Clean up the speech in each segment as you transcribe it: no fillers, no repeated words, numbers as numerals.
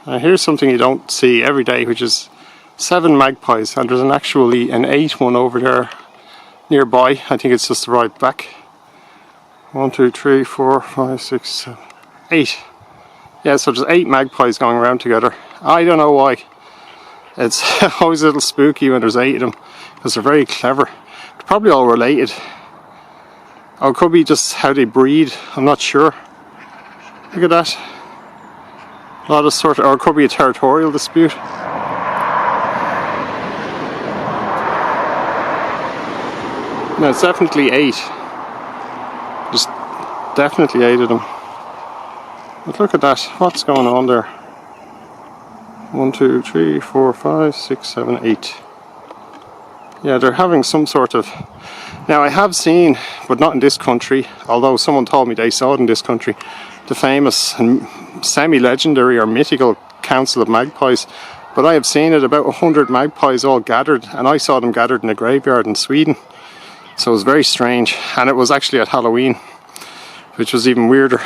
Here's something you don't see every day, which is 7 magpies, and there's actually an 8th one over there nearby. I think it's just arrived back. 1, 2, 3, 4, 5, 6, 7, 8. Yeah, so there's 8 magpies going around together. I don't know why. It's always a little spooky when there's 8 of them, because they're very clever. They're probably all related. Or it could be just how they breed, I'm not sure. Look at that. A lot of sort of, or it could be a territorial dispute. No, it's definitely 8. There's definitely 8 of them. But look at that, what's going on there? 1, 2, 3, 4, 5, 6, 7, 8. Yeah, they're having some sort of... Now I have seen, but not in this country, although someone told me they saw it in this country, the famous and semi-legendary or mythical Council of Magpies. But I have seen it, about 100 magpies all gathered, and I saw them gathered in a graveyard in Sweden. So it was very strange, and it was actually at Halloween, which was even weirder.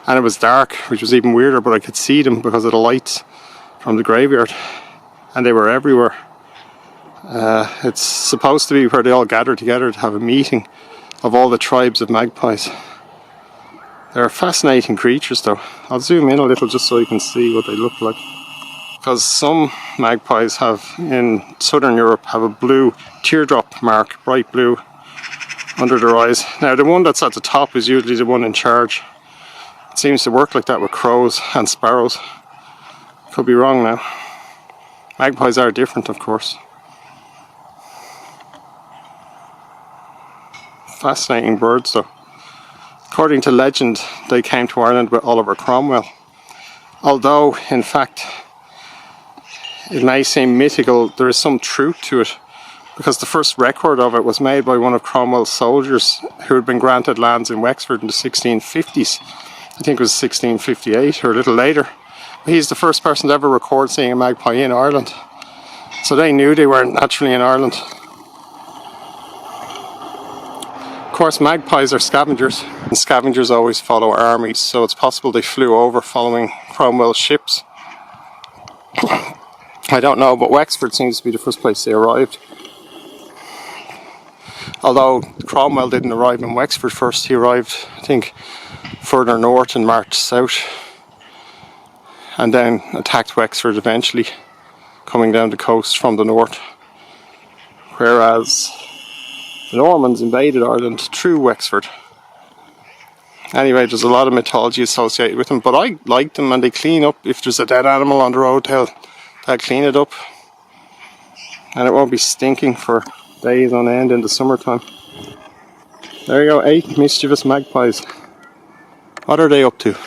And it was dark, which was even weirder, but I could see them because of the lights from the graveyard, and they were everywhere. It's supposed to be where they all gather together to have a meeting of all the tribes of magpies. They're fascinating creatures though. I'll zoom in a little just so you can see what they look like. Because some magpies have, in southern Europe, have a blue teardrop mark, bright blue, under their eyes. Now the one that's at the top is usually the one in charge. It seems to work like that with crows and sparrows. Could be wrong now. Magpies are different, of course. Fascinating birds though. According to legend, they came to Ireland with Oliver Cromwell. Although, in fact, it may seem mythical, there is some truth to it, because the first record of it was made by one of Cromwell's soldiers who had been granted lands in Wexford in the 1650s. I think it was 1658 or a little later. He's the first person to ever record seeing a magpie in Ireland. So they knew they weren't naturally in Ireland. Of course, magpies are scavengers, and scavengers always follow armies, so it's possible they flew over following Cromwell's ships. I don't know, but Wexford seems to be the first place they arrived. Although Cromwell didn't arrive in Wexford first, he arrived, I think, further north and marched south, and then attacked Wexford eventually, coming down the coast from the north. Whereas the Normans invaded Ireland through Wexford. Anyway, there's a lot of mythology associated with them, but I like them, and they clean up. If there's a dead animal on the road, they'll clean it up, and it won't be stinking for days on end in the summertime. There you go, 8 mischievous magpies. What are they up to?